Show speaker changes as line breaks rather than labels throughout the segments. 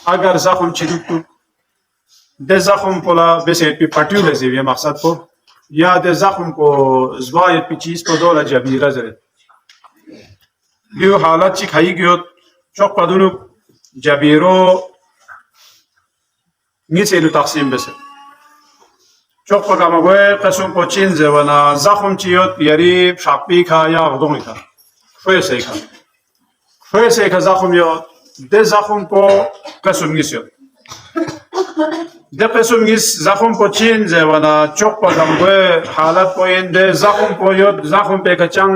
اگر زخم چیدو تو ده زخم پولا بسیار پی پتیو لزیوی مقصد کو یا ده زخم کو زواید پی چیز کو دولا جبیره زره گیو حالت چی خیلی give çok padunu jabiro niselu taqsim bese çok pagama goe qasum pochin zewana zakhum chiyot yari shaqpi kha ya gdon kha shoye se kha zakhum yo de zakhum po qasum nisyo de qasum nis zakhum pochin zewana çok pagama goe halat poin de zakhum po yo zakhum pe kachang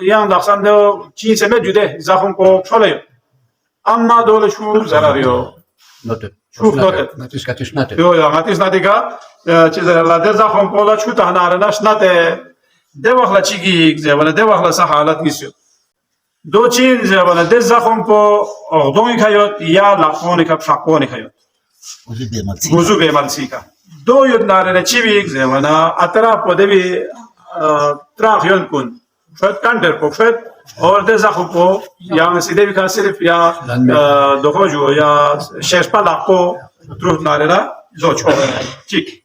yang daksan de çin seme jude zakhum ko çolay amma dole şu zarar yo
note
şu note
natis nate
yo ya natis natika çizerla de zakhum ko la şu tahna naş nate de vakhla çigi zevana de vakhla sa halat gisyo do çin zevana de zakhum ko ordon kayot ya laqon kap shaqon kayot guzu be malsika do yod narene çivik zevana atraf po devi traf yon kun شاید کندر کو شاید اور ده زخم کو یا مسیده bacon صرف یا دخوجو یا شش پلاک کو تروح ناره را زوج کو چیک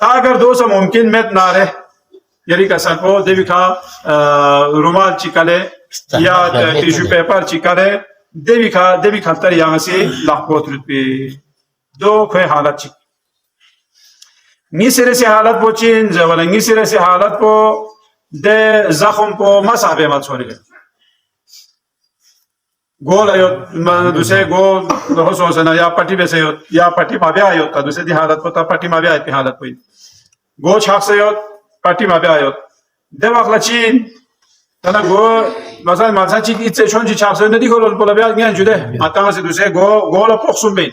تا اگر دوسا ممکن مت ناره یعنی کسان کو ده بیکن رومال چیکاله یا تیشو پیپر چیکاله ده بیکن تر یا مسی لاک کو تروح بی دو کوی حالت چیک نیسره سی حالت بوچین زوالا نیسره سی حالت بو de zakhum ko masabe mat sorige gol ayot duse gol no sosana ya patti besayot ya patti mabe ayot ta duse di halat ko ta patti mabe ayot halat koi go chaksayot patti mabe ayot de vakhlachin tana go masal malsachi itse chonchi chaksayot ne di golol pola bya ngen jude atanga se duse go la poksum be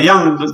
yang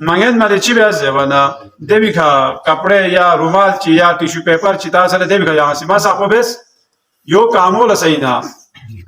mangen mare chi beze wana devi ka kapde ya rumal chi ya tissue paper chi ta sale devi ka ya si masa ko bes yo kamol saina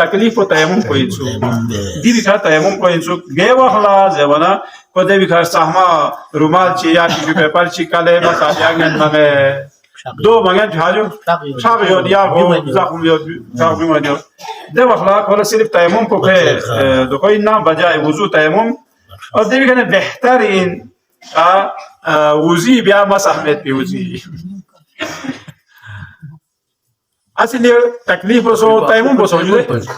تکلیف و تیمم کوین سو دیوی که تیمم کوین سو گه وخلا زبانا کو دیوی که سهما رومال چی یا ٹیشو پیپر چی کله ما سالیاگن مگه دو مگه جاجو شاب یاد یا کو زخم یاد شاب بیماری ده وخلا کولا صرف تیمم کو که دو کوئی نام بجای وضو تیمم اور دیوی که بهترین وضی بیا مسحمت بی وضی اصلی تکلیف بسو تیمم بسو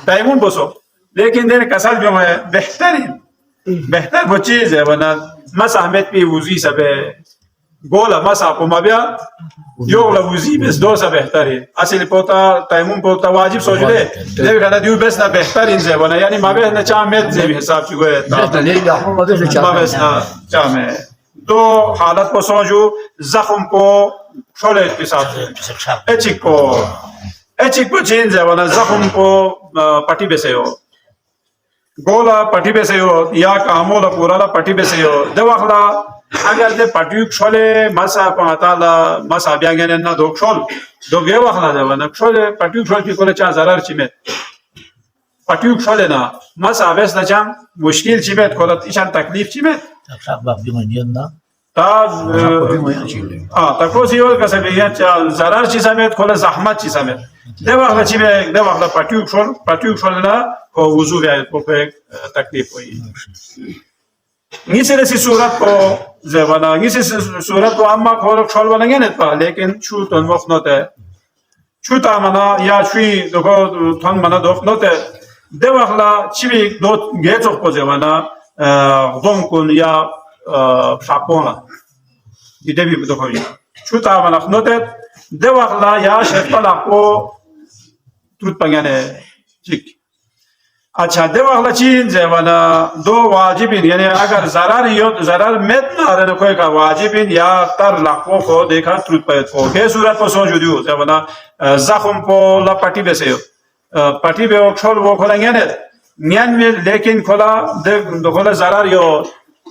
تیمم بسو لیکن دین کسل جو ہے بہتر وہ چیز ہے ورنہ مسحمت بی وضی سب گولا مسح کو مبیا یوغلا وضی بس دو سا بہتر ہے اصلی پوتا تیمم پوتا واجب سوچ لے دیو کہنا دیو بس نہ بہترین سے ورنہ یعنی مبیا نہ چامت سے بھی حساب چی گوئے مبیا نہ چامت دو حالت کو سوچو زخم کو شوله اتصاب اچیک کو چینز ہے ورنہ زخم کو پٹی بسے ہو گولا پٹی بسے ہو یا کامولا پورا پٹی بسے ہو دو وقلا اگر دے پٹیوک شوله مسا پاتالا مسا بیاگن نہ دو شول دو گے وقلا دے ورنہ شوله پٹیوک شول کی کولا چا ضرر چیمت پٹیوک شوله نا مسا بس نہ چا مشکل چیمت کولا ایشان تکلیف چیمت تکو سیول کا سبیت ضرر چی سمیت کھولا زحمت چی سمیت دے وقت چی بے دے وقت پٹیوک شول نا کو وضو بیایت کو پہ تکلیف ہوئی نیسی رسی صورت کو زیوانا نیسی صورت کو اما کھولک شول بنگے نیت پا لیکن چو تن وقت نوتے چو تا منا یا چوی دکو تن منا دوخت نوتے دے وقت چی بے دو گے چوک کو زیوانا غدوم کن یا شاپونا دیده بی بدو خوی چو تا من اخنوتت ده وقلا یا شفت لاکو تود پنگانه چیک اچھا ده وقلا چین زیوانا دو واجبین یعنی اگر ضرر مت نارن کوئی کا واجبین یا تر لاکو کو دیکھا تود پید کو بے صورت کو سوچو دیو زیوانا زخم کو لا پٹی بے سیو پٹی بے اکشول وہ کھولنگے نیان میں لیکن کھولا دو کھولا ضرر یو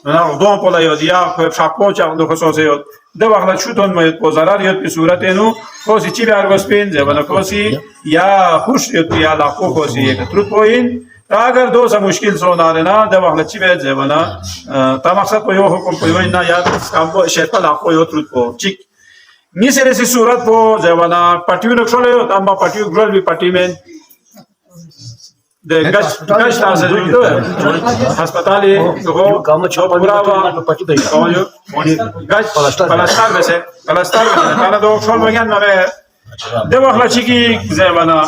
دوم پولا یاد یا شاپو چاق دو خصوص یاد دو وقت شدون میاد کو ضرر یاد به صورت اینو کوسی چی بیار گسپین زبان کوسی یا خوش یاد یا لاکو کوسی یک ترود پوین اگر دو سه مشکل سرونه نه دو وقت چی بیاد زبان تا مقصد پویو حکم پویو اینا یاد کامو شرط لاکو یاد ترود پو چیک نیسه رسی صورت پو زبان پاتیو نکشول یاد اما پاتیو گرل بی پاتی من de gash ta se do hospitali go brava gash palastar kana do shol magan na de wakhla chiki zemana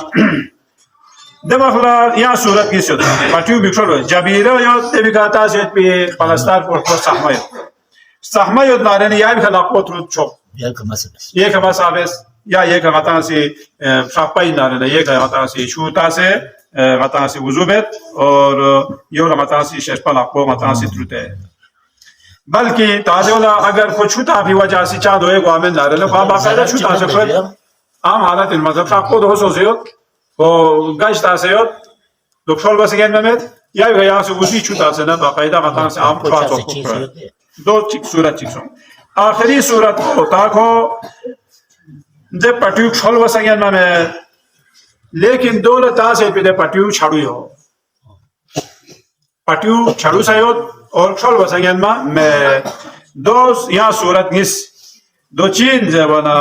de wakhla ya surat ki shod patiu bikshol jabira yo de bigata set pe palastar por sahma yo narani ya khala qotru chok ye kama sabes ya ye kama ta se shapai narana ye kama ta se shuta se متانسی وضوبت اور یولا متانسی ششپلا کو متانسی تروتے بلکہ تازولا اگر کچھ چھوٹا بھی وجہ سے چاند ہوئے گو آمین دارے لکھا باقاعدہ چھوٹا سے پھر عام حالت المذہب شاق کو دو سو سیوت وہ گشتا سیوت دکشول بسگین ممید یا گیا سے اسی چھوٹا سے نا باقاعدہ متانسی عام خواہ پھر دو صورت چیک سوں آخری صورت کو تاکو دے پٹیوک شول بسگین ممید لیکن دولت آسے پیدے پٹیو چھاڑوی ہو پٹیو چھاڑو سایود اور چھول بسنگین میں دو یہاں صورت نیس دو چین زبانا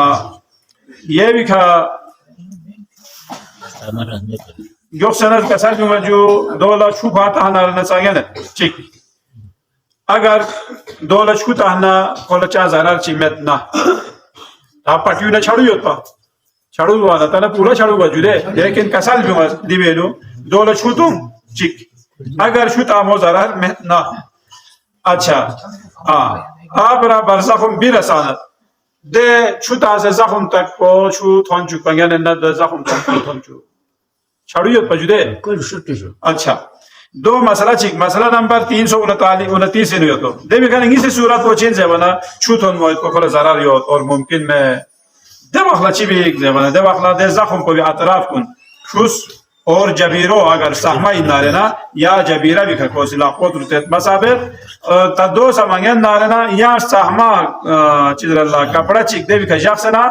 یہ بھی کھا یوک سنت کسا جو دولت چھو کھاتا ہنا رہنا سانگین چک اگر دولت چھو تاہنا کولا چاہ زرار چیمت نا تا پٹیو نا چھاڑوی ہوتا چھاڑو والا تانا پورا چھاڑو با جدے لیکن کسال بھی دیوینو دولت چھوتوں چک اگر چھوتا مو ضرر نا اچھا آپ را بر زخم بی رساند دے چھوتا سے زخم تک کو چھو تھون چک پنگینے نا دے زخم تک کو تھون چک چھاڑو یوت پا جدے اچھا دو مسئلہ چک مسئلہ نمبر 329 انو یوتو دے بھی کہنے سے صورت کو چین سے بنا چھوتون موید کو کھلا ضرر یوت اور ممکن میں ده وقلا چی بیگ زمانه ده وقلا ده زخم کو بی اطراف کن شوس اور جبیرو اگر سحمه نارنا یا جبیره بی کوسی لا قدر تت مسابر تا دو سمنگن نارنا یا سحمه چیز الله کپڑا چیک ده بی شخصنا